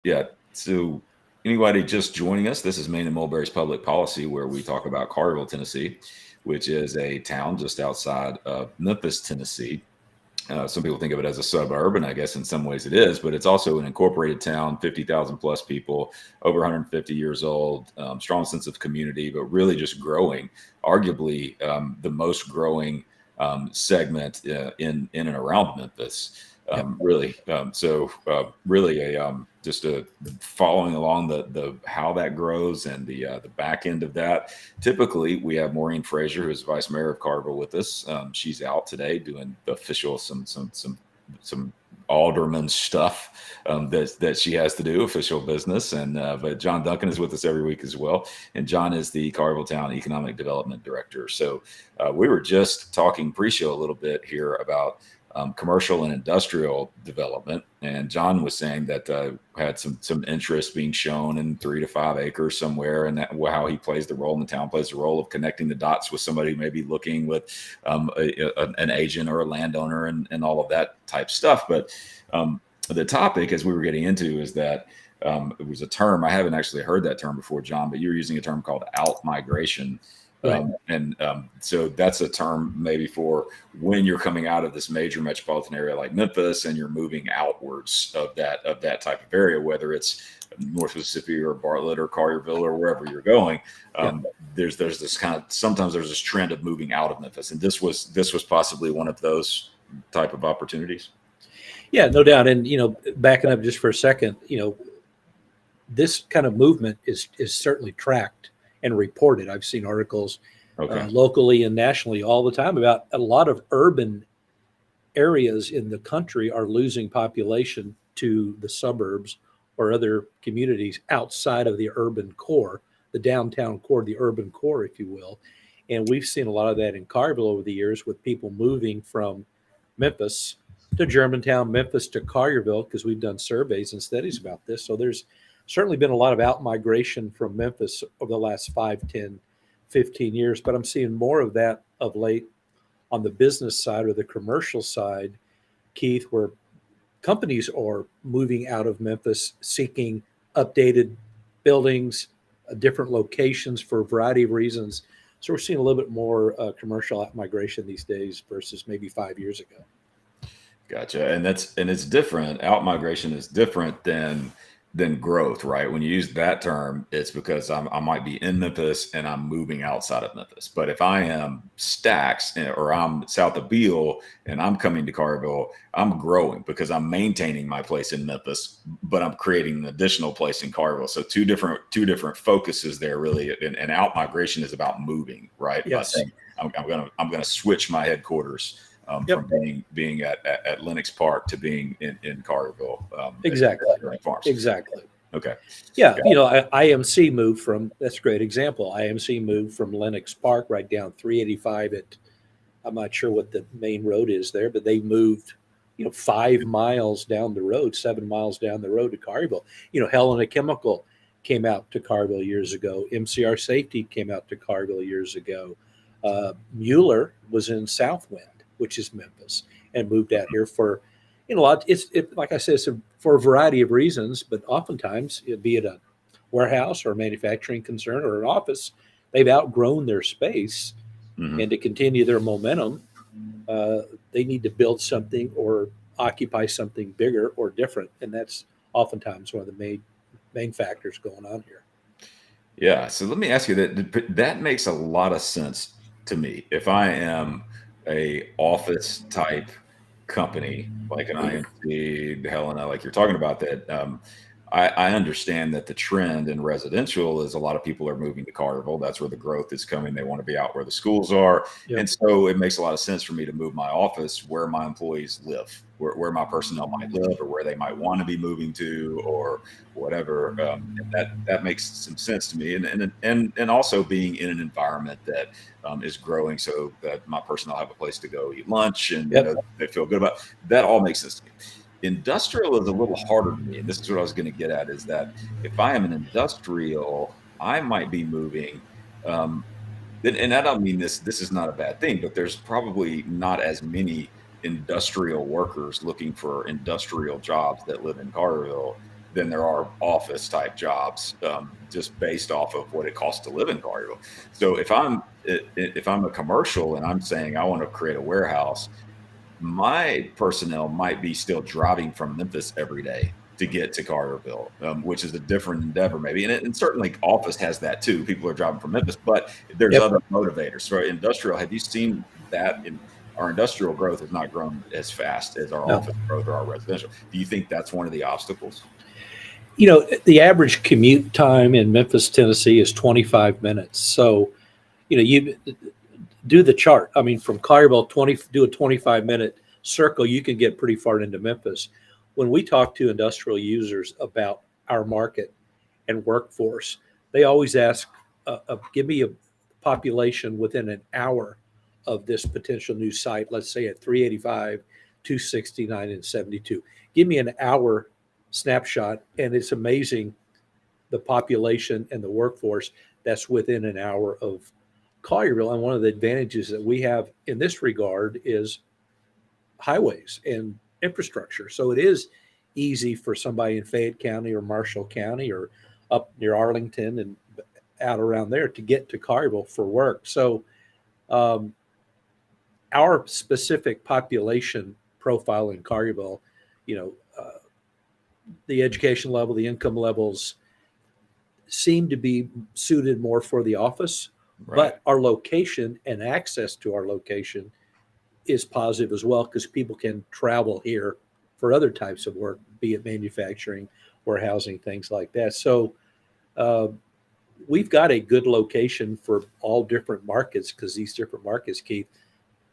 Yeah. So anybody just joining us, this is Maine and Mulberry's Public Policy, where we talk about Collierville, Tennessee, which is a town just outside of Memphis, Tennessee. Some people think of it as a suburb, and I guess in some ways it is, but it's also an incorporated town, 50,000 plus people, over 150 years old, strong sense of community, but really just growing, arguably the most growing segment in and around Memphis. Yep. Really, really just a following along the how that grows and the back end of that. Typically, we have Maureen Frazier, who is vice mayor of Carville, with us. She's out today doing official some alderman stuff that she has to do, official business. And but John Duncan is with us every week as well, and John is the Carville Town Economic Development Director. So we were just talking pre-show a little bit here about commercial and industrial development, and John was saying that had some interest being shown in 3 to 5 acres somewhere, and that how he plays the role in the town, plays the role of connecting the dots with somebody who may be looking with an agent or a landowner and all of that type stuff. But the topic, as we were getting into, is that it was a term I haven't actually heard that term before, John, but you were using a term called out migration. Right. So that's a term maybe for when you're coming out of this major metropolitan area like Memphis and you're moving outwards of that type of area, whether it's North Mississippi or Bartlett or Collierville or wherever you're going. There's this kind of, sometimes there's this trend of moving out of Memphis, and this was possibly one of those type of opportunities. Yeah, no doubt. And backing up just for a second, this kind of movement is certainly tracked and reported. I've seen articles locally and nationally all the time about a lot of urban areas in the country are losing population to the suburbs or other communities outside of the urban core, the downtown core, the urban core, if you will. And we've seen a lot of that in Collierville over the years, with people moving from Memphis to Germantown, Memphis to Collierville, because we've done surveys and studies about this. So there's certainly been a lot of out migration from Memphis over the last 5, 10, 15 years, but I'm seeing more of that of late on the business side or the commercial side, Keith, where companies are moving out of Memphis seeking updated buildings, different locations for a variety of reasons. So we're seeing a little bit more commercial out migration these days versus maybe 5 years ago. Gotcha. And it's different. Out migration is different than growth, right? When you use that term, it's because I might be in Memphis and I'm moving outside of Memphis. But if I am Stacks or I'm south of Beale and I'm coming to Collierville, I'm growing because I'm maintaining my place in Memphis, but I'm creating an additional place in Collierville. So two different focuses there, really. And out migration is about moving, right? Yes. I'm gonna switch my headquarters. From being at Lenox Park to being in Collierville. Exactly. Farms. Exactly. Okay. Yeah. IMC moved from, that's a great example. IMC moved from Lenox Park right down 385 at, I'm not sure what the main road is there, but they moved, 5 miles down the road, 7 miles down the road to Collierville. Helena Chemical came out to Collierville years ago. MCR Safety came out to Collierville years ago. Mueller was in Southwind, which is Memphis, and moved out here for, like I said, it's for a variety of reasons, but oftentimes, be it a warehouse or a manufacturing concern or an office, they've outgrown their space, and to continue their momentum, they need to build something or occupy something bigger or different, and that's oftentimes one of the main factors going on here. Yeah. So let me ask you that makes a lot of sense to me. If I am a office type company like an IMC, Helena, like you're talking about, that I understand that the trend in residential is a lot of people are moving to Collierville. That's where the growth is coming. They want to be out where the schools are. Yep. And so it makes a lot of sense for me to move my office where my employees live, where my personnel might live, or where they might want to be moving to, or whatever. That makes some sense to me. And also being in an environment that is growing, so that my personnel have a place to go eat lunch and they feel good about it. That all makes sense to me. Industrial is a little harder to me. And this is what I was going to get at, is that if I am an industrial, I might be moving. And I don't mean this is not a bad thing, but there's probably not as many industrial workers looking for industrial jobs that live in Collierville than there are office type jobs, just based off of what it costs to live in Collierville. So if I'm a commercial and I'm saying I want to create a warehouse, my personnel might be still driving from Memphis every day to get to Collierville, which is a different endeavor maybe. And certainly office has that too. People are driving from Memphis, but there's Yep. other motivators. For industrial, have you seen that our industrial growth has not grown as fast as our office growth or our residential? Do you think that's one of the obstacles? The average commute time in Memphis, Tennessee is 25 minutes. So, you do the chart. I mean, from Collierville, do a 25-minute circle, you can get pretty far into Memphis. When we talk to industrial users about our market and workforce, they always ask, give me a population within an hour of this potential new site, let's say at 385, 269, and 72. Give me an hour snapshot, and it's amazing the population and the workforce that's within an hour of Collierville. And one of the advantages that we have in this regard is highways and infrastructure. So it is easy for somebody in Fayette County or Marshall County or up near Arlington and out around there to get to Collierville for work. So our specific population profile in Collierville, the education level, the income levels seem to be suited more for the office, right. But our location and access to our location is positive as well, because people can travel here for other types of work, be it manufacturing, warehousing, things like that. So we've got a good location for all different markets, because these different markets, Keith,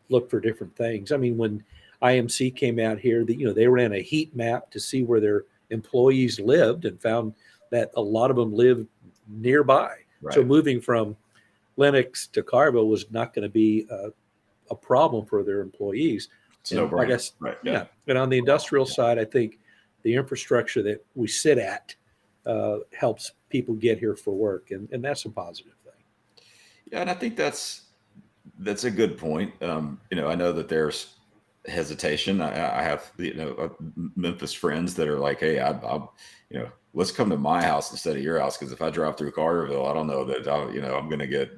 look for different things. I mean, when IMC came out here, they ran a heat map to see where their employees lived and found that a lot of them lived nearby. Right. So moving from Lenox to Collierville was not going to be a problem for their employees. No, I guess, right. Yeah. And on the industrial side, I think the infrastructure that we sit at helps people get here for work, and that's a positive thing. Yeah, and I think that's a good point. I know that there's hesitation. I have Memphis friends that are like, hey, I'll let's come to my house instead of your house, because if I drive through Collierville, I don't know that I'm going to get.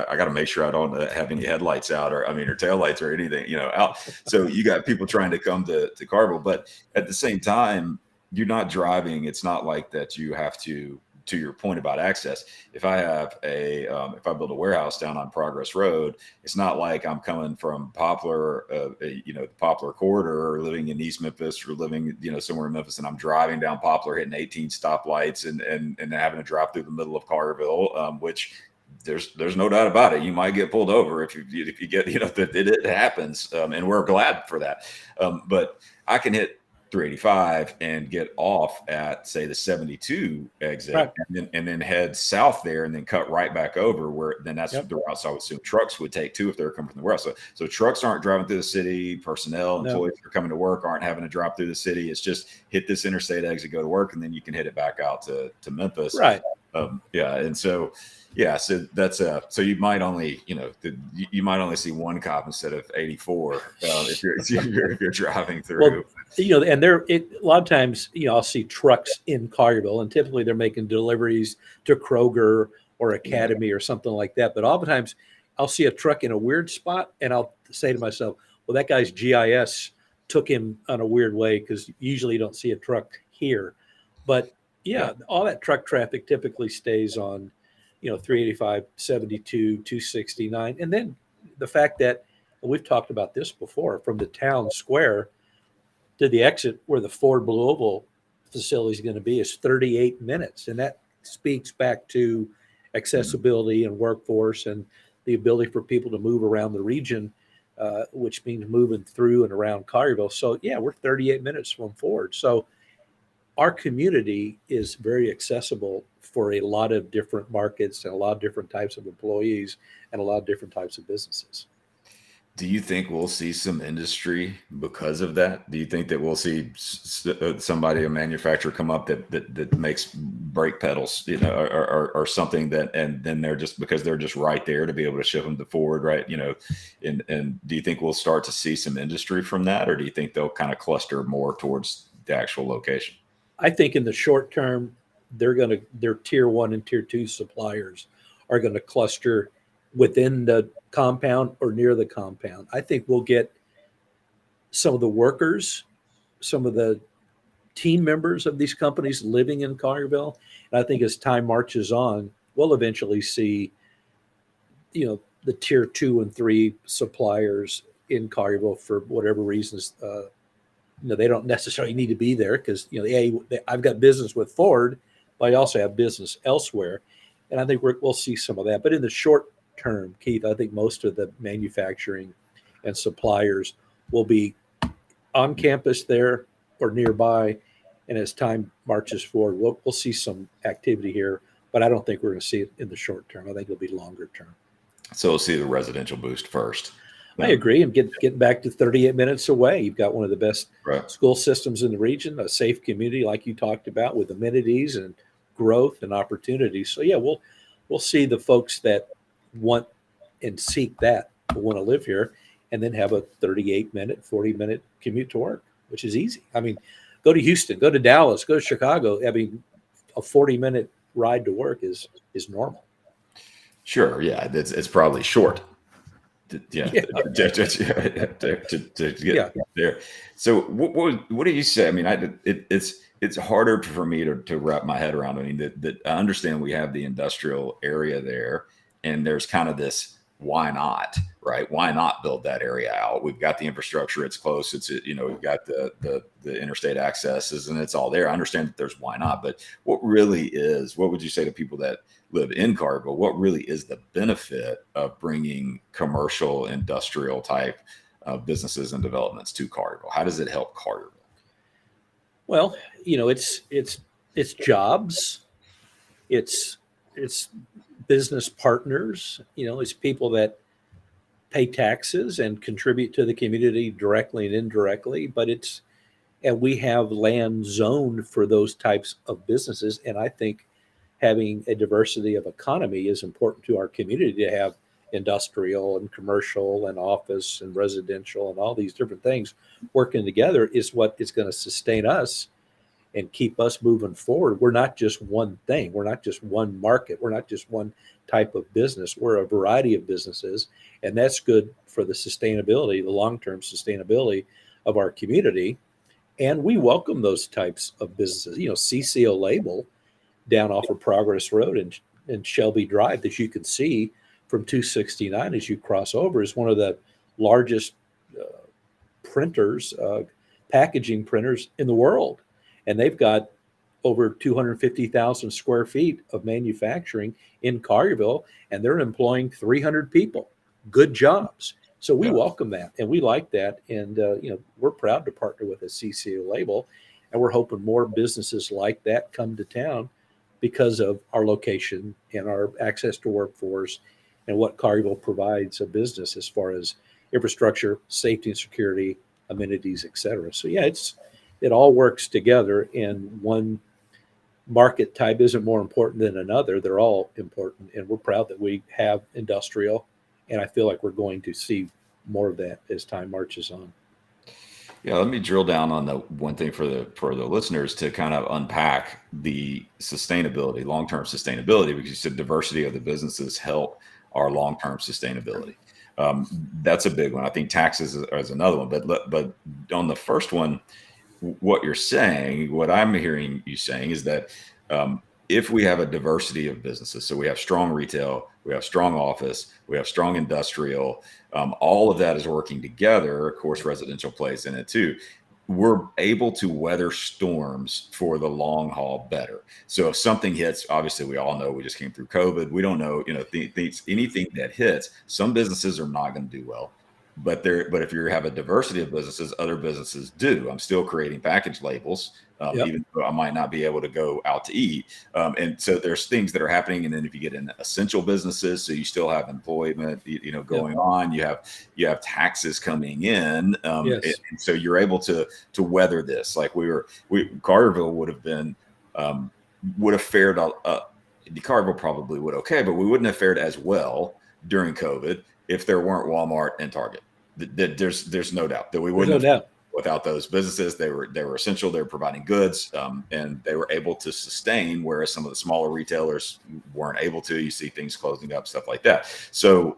I got to make sure I don't have any headlights out or taillights or anything out. So you got people trying to come to Collierville, but at the same time, you're not driving. It's not like that you have to your point about access. If I have if I build a warehouse down on Progress Road, it's not like I'm coming from Poplar, the Poplar corridor, or living in East Memphis, or living, somewhere in Memphis, and I'm driving down Poplar, hitting 18 stoplights and having to drive through the middle of Collierville, which there's no doubt about it. You might get pulled over if you get, it happens. And we're glad for that. But I can hit 385 and get off at, say, the 72 exit, right. and then head south there, and then cut right back over, where then that's the route. So I would assume trucks would take too if they're coming from the warehouse. So trucks aren't driving through the city. Employees who are coming to work aren't having to drive through the city. It's just hit this interstate exit, go to work, and then you can hit it back out to Memphis. Right. And so. Yeah, so that's so you might only you might only see one cop instead of 84 if you're driving through. Well, and a lot of times I'll see trucks in Collierville, and typically they're making deliveries to Kroger or Academy or something like that. But oftentimes I'll see a truck in a weird spot, and I'll say to myself, well, that guy's GIS took him on a weird way, because usually you don't see a truck here. But all that truck traffic typically stays on 385, 72, 269. And then the fact that, and we've talked about this before, from the town square to the exit where the Ford Blue Oval facility is going to be is 38 minutes. And that speaks back to accessibility and workforce and the ability for people to move around the region, which means moving through and around Collierville. So, we're 38 minutes from Ford. So our community is very accessible for a lot of different markets and a lot of different types of employees and a lot of different types of businesses. Do you think we'll see some industry because of that? Do you think that we'll see a manufacturer come up that makes brake pedals, or something and then they're just right there to be able to ship them to Ford, right? And do you think we'll start to see some industry from that, or do you think they'll kind of cluster more towards the actual location? I think in the short term, their tier one and tier two suppliers are going to cluster within the compound or near the compound. I think we'll get some of the workers, some of the team members of these companies living in Collierville. And I think as time marches on, we'll eventually see, the tier two and three suppliers in Collierville for whatever reasons. They don't necessarily need to be there because, I've got business with Ford, but I also have business elsewhere. And I think we'll see some of that. But in the short term, Keith, I think most of the manufacturing and suppliers will be on campus there or nearby. And as time marches forward, we'll see some activity here, but I don't think we're going to see it in the short term. I think it'll be longer term. So we'll see the residential boost first. I agree. And getting back to 38 minutes away, you've got one of the best right. school systems in the region, a safe community like you talked about with amenities and growth and opportunities. So yeah, we'll see the folks that want and seek that will want to live here and then have a 38-minute, 40-minute commute to work, which is easy. I mean, go to Houston, go to Dallas, go to Chicago. I mean, a 40-minute ride to work is normal. Sure. Yeah. It's probably short. To get there. So what do you say? I mean, it's harder for me to wrap my head around. I mean, that I understand we have the industrial area there, and there's kind of this why not, right? Why not build that area out? We've got the infrastructure; it's close. It's we've got the interstate accesses, and it's all there. I understand that there's why not, but what would you say to people that live in Collierville? What really is the benefit of bringing commercial, industrial type businesses and developments to Collierville? How does it help Collierville? Well, it's jobs, it's business partners, it's people that pay taxes and contribute to the community directly and indirectly, and we have land zoned for those types of businesses. And I think having a diversity of economy is important to our community to have industrial and commercial and office and residential and all these different things working together is what is going to sustain us and keep us moving forward. We're not just one thing. We're not just one market. We're not just one type of business. We're a variety of businesses, and that's good for the sustainability, the long-term sustainability of our community. And we welcome those types of businesses. CCO Label down off of Progress Road and Shelby Drive that you can see from 269 as you cross over is one of the largest printers, packaging printers in the world. And they've got over 250,000 square feet of manufacturing in Collierville, and they're employing 300 people. Good jobs. So we welcome that, and we like that. And, we're proud to partner with a CCO Label, and we're hoping more businesses like that come to town because of our location and our access to workforce and what Collierville provides a business as far as infrastructure, safety and security, amenities, et cetera. So yeah, it all works together, and one market type isn't more important than another. They're all important, and we're proud that we have industrial, and I feel like we're going to see more of that as time marches on. Yeah, let me drill down on the one thing for the listeners to kind of unpack the sustainability, long-term sustainability, because you said diversity of the businesses help our long-term sustainability. That's a big one. I think taxes is another one, but on the first one, what you're saying, what I'm hearing you saying is that if we have a diversity of businesses, so we have strong retail, we have strong office, we have strong industrial, all of that is working together. Of course, residential plays in it too. We're able to weather storms for the long haul better. So if something hits, obviously we all know we just came through COVID. We don't know, anything that hits, some businesses are not going to do well. But if you have a diversity of businesses, other businesses do. I'm still creating package labels, even though I might not be able to go out to eat. And so there's things that are happening. And then if you get in essential businesses, so you still have employment, going on. You have taxes coming in, and so you're able to weather this. Like Collierville would have fared. Collierville probably would but we wouldn't have fared as well during COVID if there weren't Walmart and Target. There's no doubt that we wouldn't. No doubt. Without those businesses, they were essential. They were providing goods, and they were able to sustain, whereas some of the smaller retailers weren't able to. You see things closing up, stuff like that. So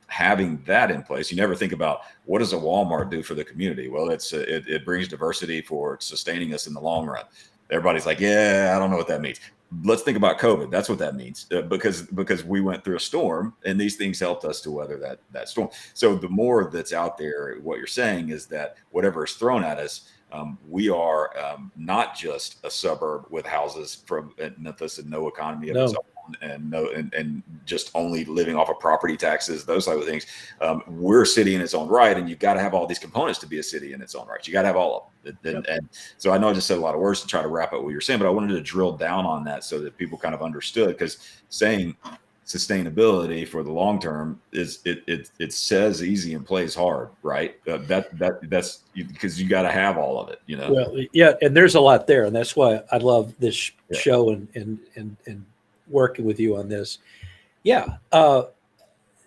having that in place, you never think about what does a Walmart do for the community? Well, it brings diversity for sustaining us in the long run. Everybody's like, yeah, I don't know what that means. Let's think about COVID. That's what that means, because we went through a storm, and these things helped us to weather that storm. So the more that's out there, what you're saying is that whatever is thrown at us, we are not just a suburb with houses from Memphis and no economy of its own, and just only living off of property taxes, those type of things. We're a city in its own right, and you've got to have all these components to be a city in its own right. You got to have all of them. And so I know I just said a lot of words to try to wrap up what you're saying, but I wanted to drill down on that so that people kind of understood, because saying sustainability for the long term is it says easy and plays hard, right? That's because you got to have all of it, you know. Well, yeah, and there's a lot there, and that's why I love this show and working with you on this. Yeah,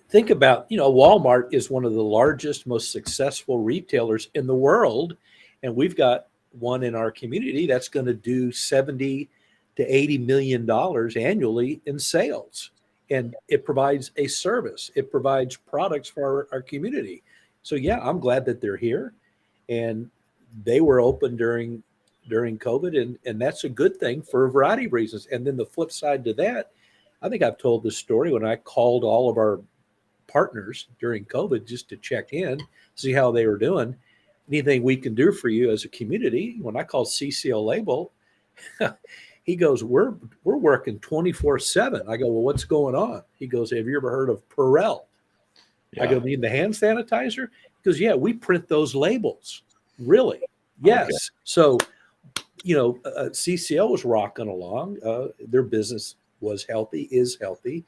think about, Walmart is one of the largest, most successful retailers in the world, and we've got one in our community that's going to do $70 to $80 million annually in sales. And it provides a service. It provides products for our community. So yeah, I'm glad that they're here, and they were open during COVID, and that's a good thing for a variety of reasons. And then the flip side to that, I think I've told this story when I called all of our partners during COVID just to check in, see how they were doing. Anything we can do for you as a community. When I called CCL Label, he goes, we're working 24/7. I go, well, what's going on? He goes, have you ever heard of Perel? Yeah. I go, need the hand sanitizer? He goes, yeah, we print those labels. Really? Yes. Okay. So, CCL was rocking along. Their business was healthy, is healthy.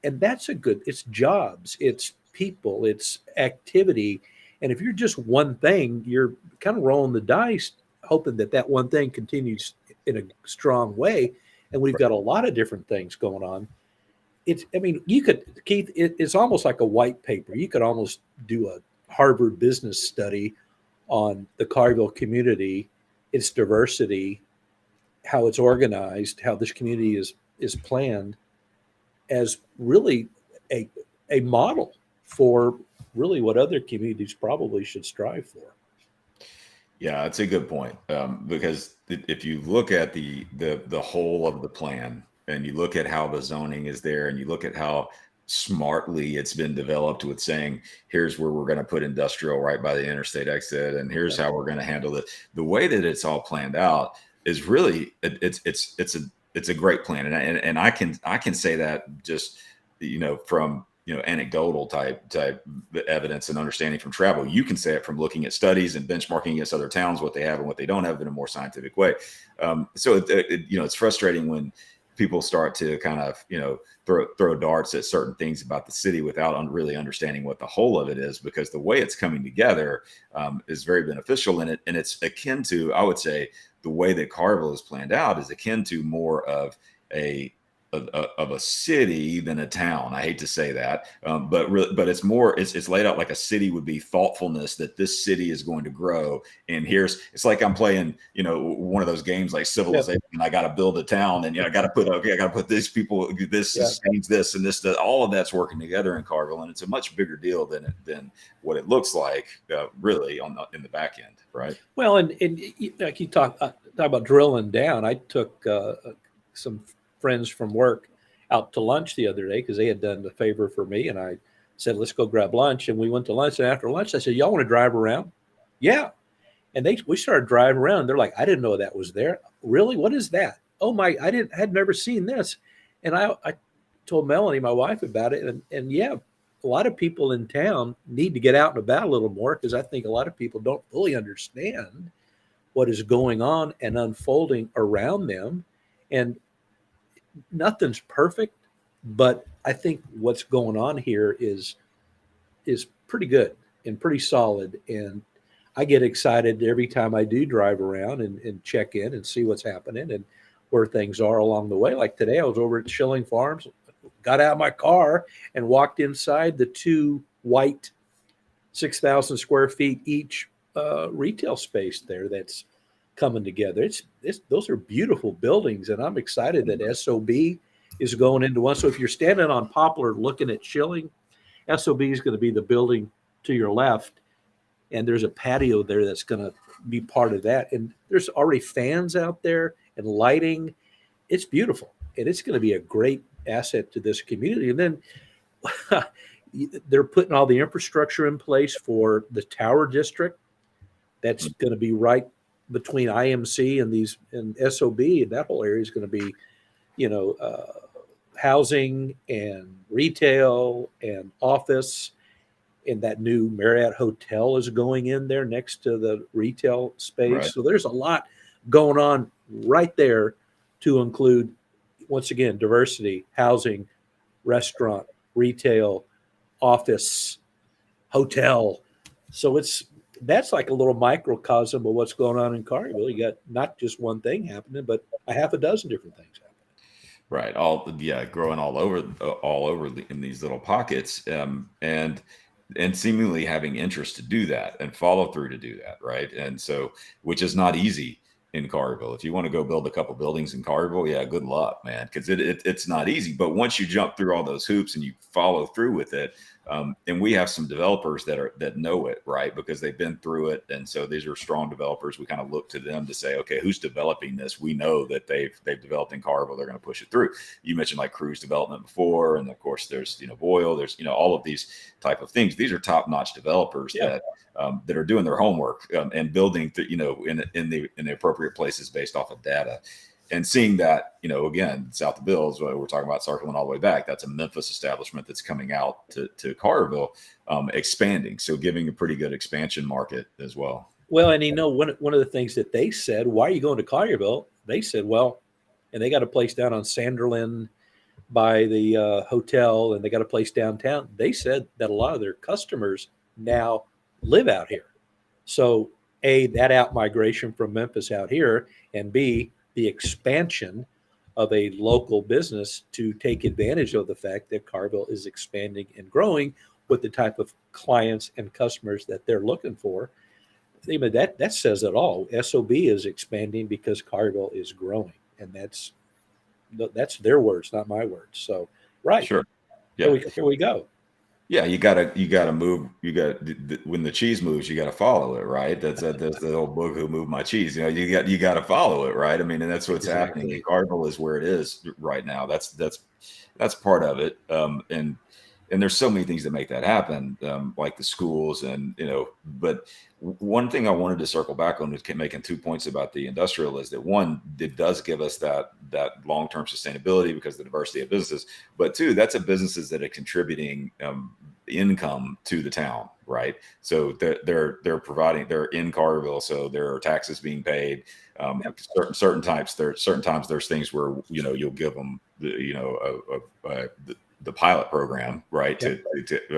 And that's it's jobs, it's people, it's activity. And if you're just one thing, you're kind of rolling the dice, hoping that one thing continues in a strong way. And we've got a lot of different things going on. Keith, it's almost like a white paper. You could almost do a Harvard business study on the Collierville community, its diversity, how it's organized, how this community is planned, as really a model for really what other communities probably should strive for. Yeah, that's a good point, because if you look at the whole of the plan, and you look at how the zoning is there, and you look at how smartly it's been developed with saying, here's where we're going to put industrial right by the interstate exit, and here's how we're going to handle it. The way that it's all planned out is really it's a great plan, and I can say that just from anecdotal type evidence and understanding from travel. You can say it from looking at studies and benchmarking against other towns, what they have and what they don't have, in a more scientific way. So it's frustrating when people start to kind of throw darts at certain things about the city without really understanding what the whole of it is, because the way it's coming together is very beneficial. And it's akin to, I would say, the way that Collierville is planned out is akin to more of a city than a town. I hate to say that, but it's more, it's laid out like a city would be. Thoughtfulness that this city is going to grow, and it's like I'm playing one of those games like Civilization. Yep. I got to build a town, and I got to put these people, this sustains this, and this, all of that's working together in Collierville, and it's a much bigger deal than what it looks like really in the back end, right? Well, and like you talk about drilling down. I took some friends from work out to lunch the other day because they had done the favor for me, and I said, let's go grab lunch. And we went to lunch, and after lunch I said, y'all want to drive around? Yeah. And we started driving around. They're like, I didn't know that was there. Really? What is that? Oh my, had never seen this. And I told Melanie, my wife, about it, and yeah, a lot of people in town need to get out and about a little more, because I think a lot of people don't fully understand what is going on and unfolding around them. And nothing's perfect, but I think what's going on here is pretty good and pretty solid. And I get excited every time I do drive around and check in and see what's happening and where things are along the way. Like today, I was over at Schilling Farms, got out of my car and walked inside the two white 6,000 square feet each retail space there that's coming together. Those are beautiful buildings, and I'm excited that SOB is going into one. So if you're standing on Poplar looking at Schilling, SOB is going to be the building to your left, and there's a patio there that's going to be part of that. And there's already fans out there and lighting. It's beautiful, and it's going to be a great asset to this community. And then they're putting all the infrastructure in place for the Tower District. That's going to be right between IMC and SOB, and that whole area is going to be, housing and retail and office. And that new Marriott hotel is going in there next to the retail space. Right. So there's a lot going on right there to include, once again, diversity, housing, restaurant, retail, office, hotel. So that's like a little microcosm of what's going on in Collierville. You got not just one thing happening, but a half a dozen different things happening. Right. Growing all over in these little pockets, and seemingly having interest to do that and follow through to do that. Right. And so, which is not easy in Collierville. If you want to go build a couple buildings in Collierville, yeah, good luck, man, because it's not easy. But once you jump through all those hoops and you follow through with it, and we have some developers that know it, right, because they've been through it, and so these are strong developers. We kind of look to them to say, okay, who's developing this? We know that they've developed in Collierville. They're going to push it through. You mentioned like Cruise Development before, and of course there's Boyle. There's all of these type of things. These are top notch developers that are doing their homework and building in the appropriate places based off of data. And seeing that, again, south of Bills, we're talking about circling all the way back. That's a Memphis establishment that's coming out to Collierville, expanding. So giving a pretty good expansion market as well. Well, and one of the things that they said, why are you going to Collierville? They said, well, and they got a place down on Sanderlin by the hotel, and they got a place downtown. They said that a lot of their customers now live out here. So A, that out migration from Memphis out here, and B, the expansion of a local business to take advantage of the fact that Collierville is expanding and growing with the type of clients and customers that they're looking for. That says it all. SOB is expanding because Collierville is growing, and that's their words, not my words. So, right. Sure. Yeah. Here we go. Yeah, you gotta move. When the cheese moves, you gotta follow it, right? That's the old book, "Who Moved My Cheese." You gotta follow it, right? I mean, and that's what's happening. Collierville is where it is right now. That's part of it. And there's so many things that make that happen, like the schools and But one thing I wanted to circle back on, making 2 points about the industrial, is that one, it does give us that long-term sustainability because of the diversity of businesses. But two, that's businesses that are contributing income to the town, right? So they're providing, they're in Collierville, so there are taxes being paid. Certain times there's things where you'll give them the pilot program, right, to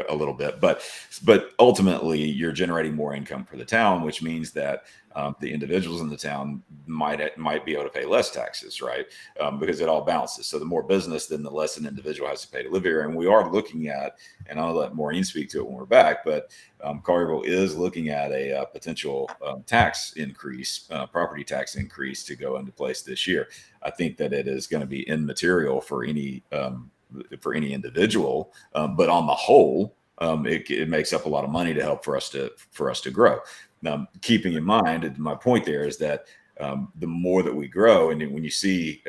a little bit, but ultimately you're generating more income for the town, which means that the individuals in the town might be able to pay less taxes, right, because it all balances. So the more business, then the less an individual has to pay to live here. And we are looking at, and I'll let Maureen speak to it when we're back, but Collierville is looking at a potential tax increase, property tax increase to go into place this year. I think that it is going to be immaterial for any individual, but on the whole, it makes up a lot of money to help for us to grow. Now, keeping in mind, and my point there is that the more that we grow, and when you see,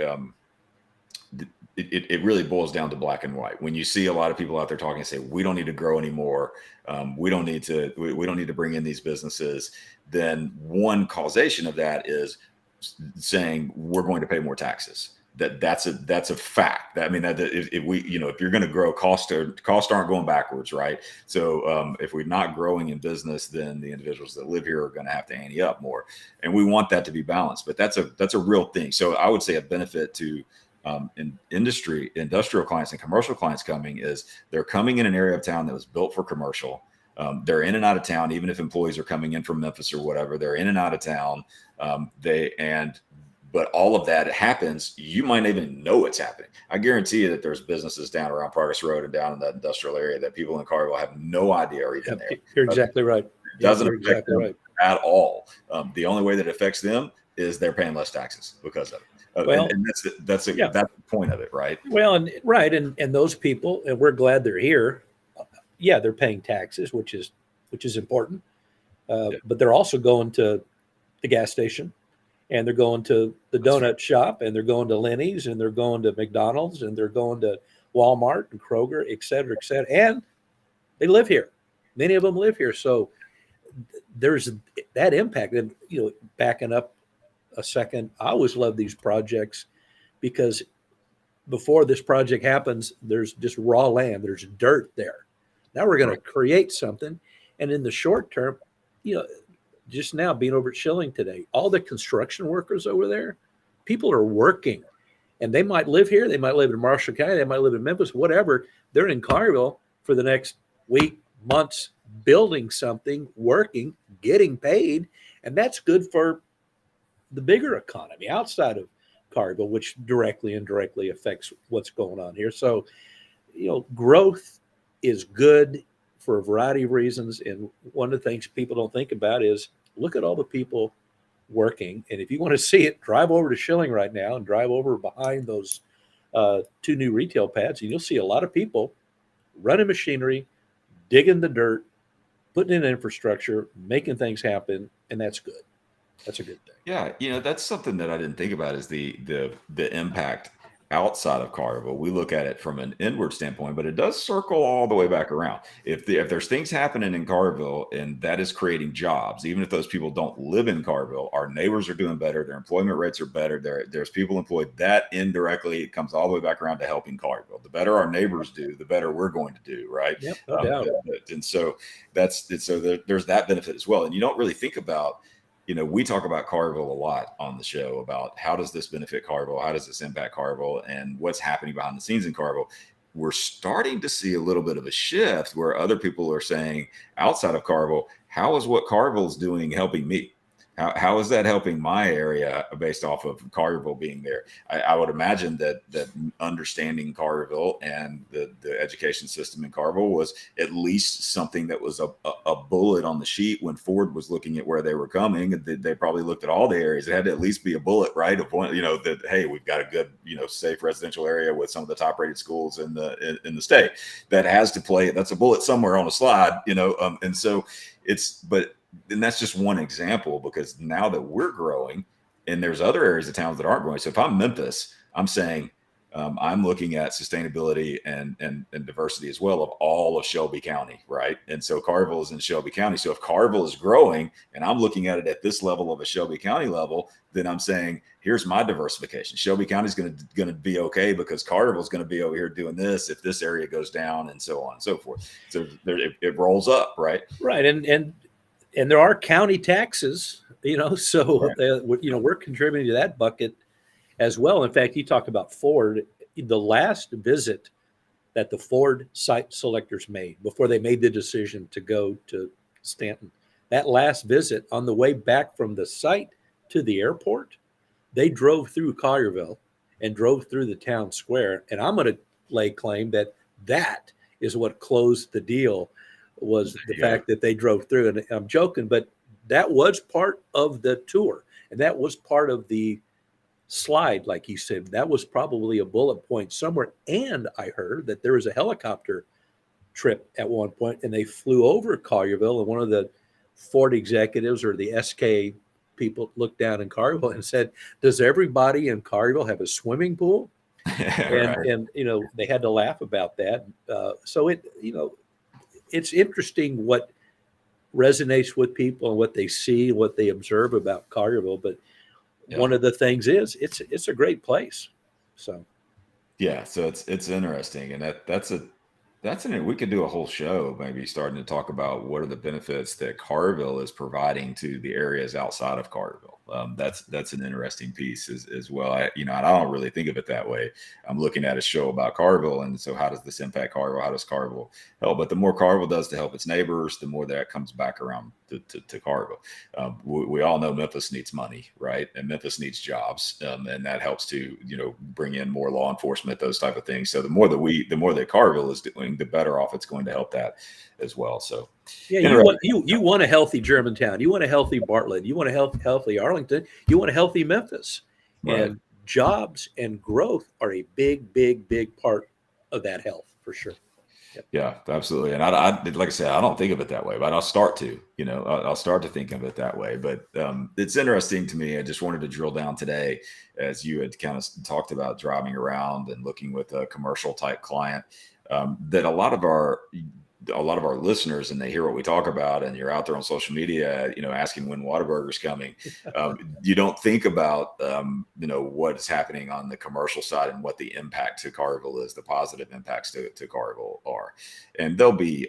it really boils down to black and white. When you see a lot of people out there talking and say, we don't need to grow anymore, we don't need to bring in these businesses, then one causation of that is saying we're going to pay more taxes. That's a fact. I mean, that if you're going to grow, costs aren't going backwards, right? So if we're not growing in business, then the individuals that live here are going to have to ante up more, and we want that to be balanced. But that's a real thing. So I would say a benefit to industrial clients and commercial clients coming is they're coming in an area of town that was built for commercial. They're in and out of town, even if employees are coming in from Memphis or whatever. They're in and out of town. But all of that happens, you might not even know it's happening. I guarantee you that there's businesses down around Progress Road and down in that industrial area that people in Collierville have no idea are even there. You're exactly right. Doesn't affect them. at all. The only way that it affects them is they're paying less taxes because of it. Well, and that's the point of it, right? Well, and those people, and we're glad they're here. Yeah, they're paying taxes, which is important. But they're also going to the gas station, and they're going to the donut shop, and they're going to Lenny's, and they're going to McDonald's, and they're going to Walmart and Kroger, et cetera, and they live here. Many of them live here, so there's that impact. And backing up a second, I always love these projects because before this project happens, there's just raw land. There's dirt there. Now we're going to create something. And in the short term, just now being over at Schilling today, all the construction workers over there, people are working. And they might live here. They might live in Marshall County. They might live in Memphis, whatever. They're in Collierville for the next week, months, building something, working, getting paid. And that's good for the bigger economy outside of Collierville, which directly and indirectly affects what's going on here. So, growth is good for a variety of reasons. And one of the things people don't think about is look at all the people working. And if you want to see it, drive over to Schilling right now and drive over behind those 2 new retail pads. And you'll see a lot of people running machinery, digging the dirt, putting in infrastructure, making things happen. And that's good. That's a good thing. Yeah, that's something that I didn't think about is the impact outside of Collierville. We look at it from an inward standpoint, but it does circle all the way back around. If there's things happening in Collierville and that is creating jobs, even if those people don't live in Collierville, our neighbors are doing better, their employment rates are better, there's people employed, that indirectly it comes all the way back around to helping Collierville. The better our neighbors do, the better we're going to do, right? Yep, no doubt. And so there's that benefit as well. And you don't really think about, we talk about Collierville a lot on the show about how does this benefit Collierville? How does this impact Collierville and what's happening behind the scenes in Collierville? We're starting to see a little bit of a shift where other people are saying outside of Collierville, how is what Collierville is doing helping me? How is that helping my area based off of Collierville being there? I would imagine that understanding Collierville and the education system in Collierville was at least something that was a bullet on the sheet when Ford was looking at where they were coming. They probably looked at all the areas. It had to at least be a bullet, right? Of one, that hey, we've got a good, safe residential area with some of the top rated schools in the state. That has to play. That's a bullet somewhere on a slide, and so and that's just one example, because now that we're growing and there's other areas of towns that aren't growing. So if I'm Memphis, I'm saying I'm looking at sustainability and diversity as well of all of Shelby County, right? And so Collierville is in Shelby County. So if Collierville is growing and I'm looking at it at this level of a Shelby County level, then I'm saying, here's my diversification. Shelby County is going to be okay because Collierville is going to be over here doing this if this area goes down, and so on and so forth. So it rolls up, right? Right. And there are county taxes, so, we're contributing to that bucket as well. In fact, you talk about Ford, the last visit that the Ford site selectors made before they made the decision to go to Stanton, that last visit on the way back from the site to the airport, they drove through Collierville and drove through the town square. And I'm going to lay claim that is what closed the deal, was the fact that they drove through. And I'm joking, but that was part of the tour. And that was part of the slide, like you said. That was probably a bullet point somewhere. And I heard that there was a helicopter trip at one point, and they flew over Collierville, and one of the Ford executives or the SK people looked down in Collierville and said, does everybody in Collierville have a swimming pool? And they had to laugh about that. So it's interesting what resonates with people and what they see, what they observe about Collierville. But one of the things is it's a great place. So, yeah, so it's interesting, and we could do a whole show maybe starting to talk about what are the benefits that Collierville is providing to the areas outside of Collierville. That's an interesting piece as well. I don't really think of it that way. I'm looking at a show about Collierville, and so how does this impact Collierville? How does Collierville help? But the more Collierville does to help its neighbors, the more that comes back around to Collierville. We all know Memphis needs money, right? And Memphis needs jobs, and that helps to bring in more law enforcement, those type of things. So the more that Collierville is doing, doing, the better off it's going to help that as well. So yeah, you want a healthy Germantown, you want a healthy Bartlett, you want a healthy Arlington, you want a healthy Memphis, right. and jobs and growth are a big part of that health for sure. Yep. Yeah, absolutely. And I, like I said, I don't think of it that way, but I'll start to, I'll start to think of it that way. But it's interesting to me. I just wanted to drill down today, as you had kind of talked about driving around and looking with a commercial type client, that a lot of our listeners, and they hear what we talk about, and you're out there on social media, asking when Whataburger's coming. You don't think about, what is happening on the commercial side and what the impact to Collierville is, the positive impacts to Collierville are. And there'll be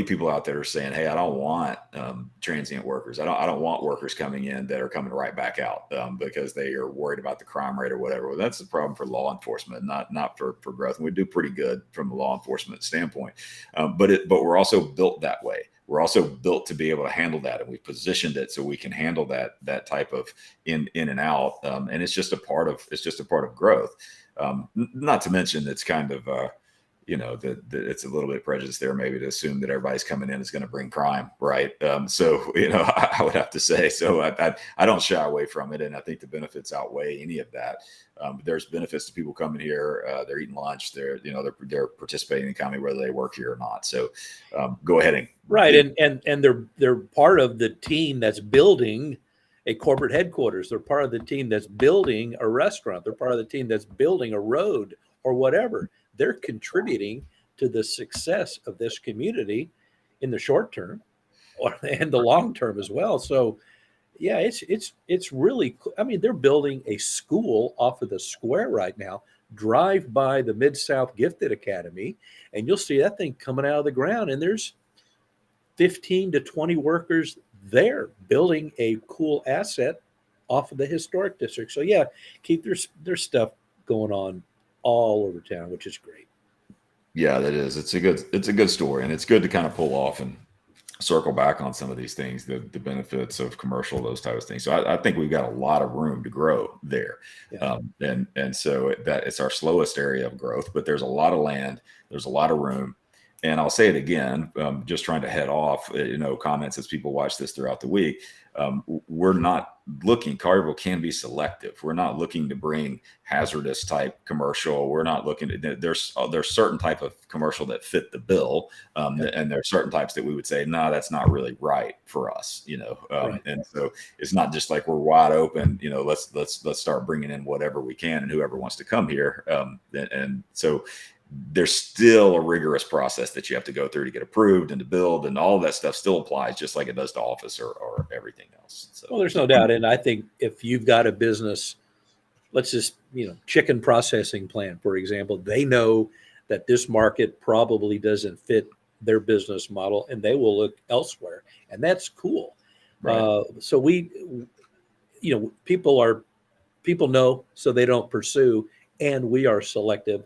people out there saying, hey, I don't want transient workers. I don't want workers coming in that are coming right back out because they are worried about the crime rate or whatever. Well, that's the problem for law enforcement, not for growth. And we do pretty good from a law enforcement standpoint. But we're also built that way. We're also built to be able to handle that, and we've positioned it so we can handle that type of in and out. And it's just a part of growth. Not to mention it's kind of that it's a little bit prejudiced there, maybe, to assume that everybody's coming in is going to bring crime, right? So I would have to say, so I don't shy away from it, and I think the benefits outweigh any of that. There's benefits to people coming here. They're eating lunch. They're participating in the economy whether they work here or not. So go ahead and right, and they're part of the team that's building a corporate headquarters. They're part of the team that's building a restaurant. They're part of the team that's building a road or whatever. They're contributing to the success of this community in the short term and the long term as well. So, yeah, it's really cool. I mean, they're building a school off of the square right now. Drive by the Mid-South Gifted Academy, and you'll see that thing coming out of the ground. And there's 15 to 20 workers there building a cool asset off of the historic district. So, yeah, keep their stuff going on all over town, which is great. Yeah, that is. It's a good story, and it's good to kind of pull off and circle back on some of these things, the benefits of commercial, those types of things. So I think we've got a lot of room to grow there. Yeah. And so that it's our slowest area of growth, but there's a lot of land, there's a lot of room. And I'll say it again, just trying to head off, comments as people watch this throughout the week. We're not looking, Collierville can be selective. We're not looking to bring hazardous type commercial. We're not looking to, there's certain type of commercial that fit the bill. And there are certain types that we would say, no, that's not really right for us, Right. And so it's not just like we're wide open, let's start bringing in whatever we can and whoever wants to come here. And so there's still a rigorous process that you have to go through to get approved and to build, and all of that stuff still applies just like it does to office or everything else. So, well, there's no doubt. And I think if you've got a business, let's just, chicken processing plant, for example, they know that this market probably doesn't fit their business model and they will look elsewhere. And that's cool. Right. So people know, so they don't pursue, and we are selective.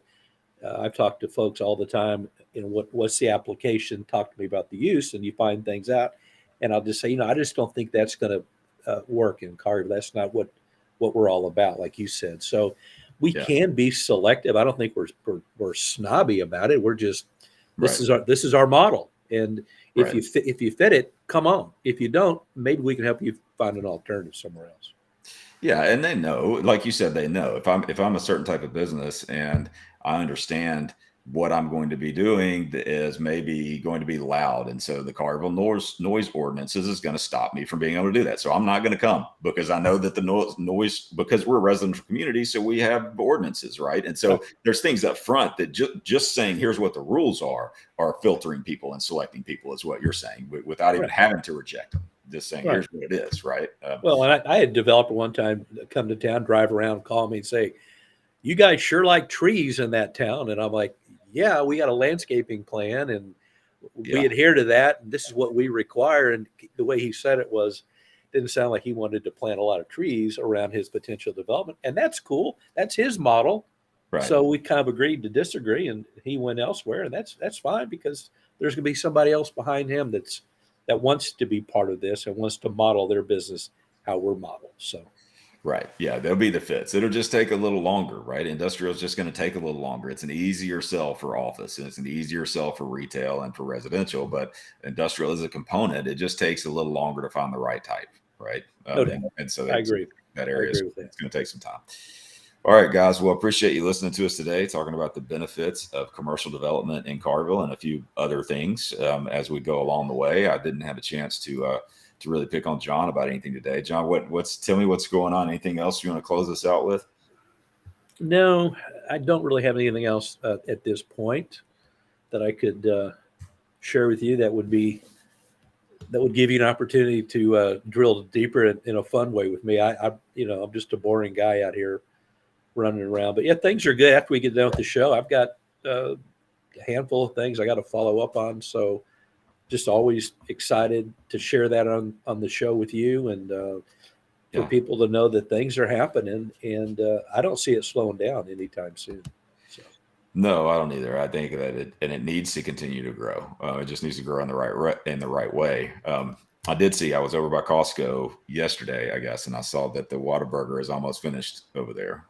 I've talked to folks all the time, what's the application? Talk to me about the use, and you find things out. And I'll just say, I just don't think that's going to work in Collierville. That's not what we're all about, like you said. So we can be selective. I don't think we're snobby about it. We're just, this is our model. And if you fit it, come on. If you don't, maybe we can help you find an alternative somewhere else. Yeah, and they know, like you said, they know if I'm a certain type of business and I understand what I'm going to be doing is maybe going to be loud, and so the Collierville noise ordinances is going to stop me from being able to do that. So I'm not going to come because I know that the noise because we're a residential community, so we have ordinances, right? And so there's things up front that just saying here's what the rules are filtering people and selecting people is what you're saying without even having to reject them. Just saying, here's what it is, right? Well, and I had a developer one time come to town, drive around, call me and say, you guys sure like trees in that town. And I'm like, yeah, we got a landscaping plan and we adhere to that. And this is what we require. And the way he said it didn't sound like he wanted to plant a lot of trees around his potential development. And that's cool. That's his model. Right. So we kind of agreed to disagree, and he went elsewhere. And that's fine, because there's going to be somebody else behind him that wants to be part of this and wants to model their business how we're modeled. So, Right. Yeah, there'll be the fits. It'll just take a little longer, right? Industrial is just going to take a little longer. It's an easier sell for office, and it's an easier sell for retail and for residential. But industrial is a component. It just takes a little longer to find the right type, right? No doubt. And so I agree. that I area is agree with that. it's going to take some time. All right, guys. Well, appreciate you listening to us today, talking about the benefits of commercial development in Collierville and a few other things as we go along the way. I didn't have a chance to really pick on John about anything today. John, tell me what's going on. Anything else you want to close us out with? No, I don't really have anything else at this point that I could share with you that would give you an opportunity to drill deeper in a fun way with me. I'm just a boring guy out here running around, but yeah, things are good. After we get done with the show, I've got a handful of things I got to follow up on. So just always excited to share that on the show with you and for people to know that things are happening, and I don't see it slowing down anytime soon. So. No, I don't either. I think that it needs to continue to grow. It just needs to grow in the right way. I was over by Costco yesterday, I guess, and I saw that the Whataburger is almost finished over there.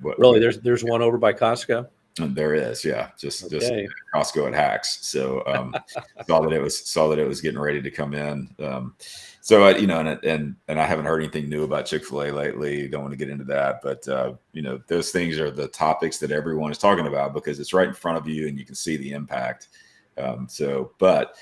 Really, there's one over by Costco. There is, yeah, just Costco at Hacks. So saw that it was getting ready to come in. So and I haven't heard anything new about Chick-fil-A lately. Don't want to get into that, but those things are the topics that everyone is talking about because it's right in front of you and you can see the impact. But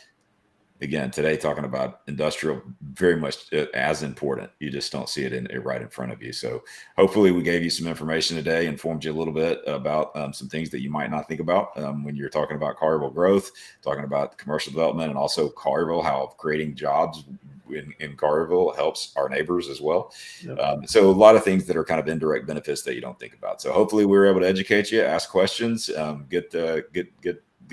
again, today talking about industrial, very much as important. You just don't see it right in front of you. So hopefully we gave you some information today, informed you a little bit about some things that you might not think about when you're talking about Collierville growth, talking about commercial development, and also Collierville, how creating jobs in Collierville helps our neighbors as well. Yep. So a lot of things that are kind of indirect benefits that you don't think about. So hopefully we were able to educate you, ask questions, get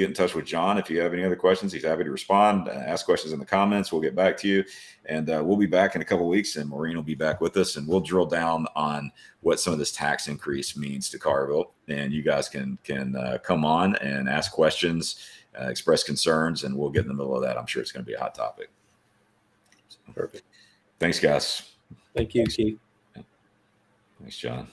in touch with John if you have any other questions. He's happy to respond. Ask questions in the comments. We'll get back to you, and we'll be back in a couple of weeks. And Maureen will be back with us, and we'll drill down on what some of this tax increase means to Collierville. And you guys can come on and ask questions, express concerns, and we'll get in the middle of that. I'm sure it's going to be a hot topic. Perfect. Thanks, guys. Thank you, Keith. Thanks, John.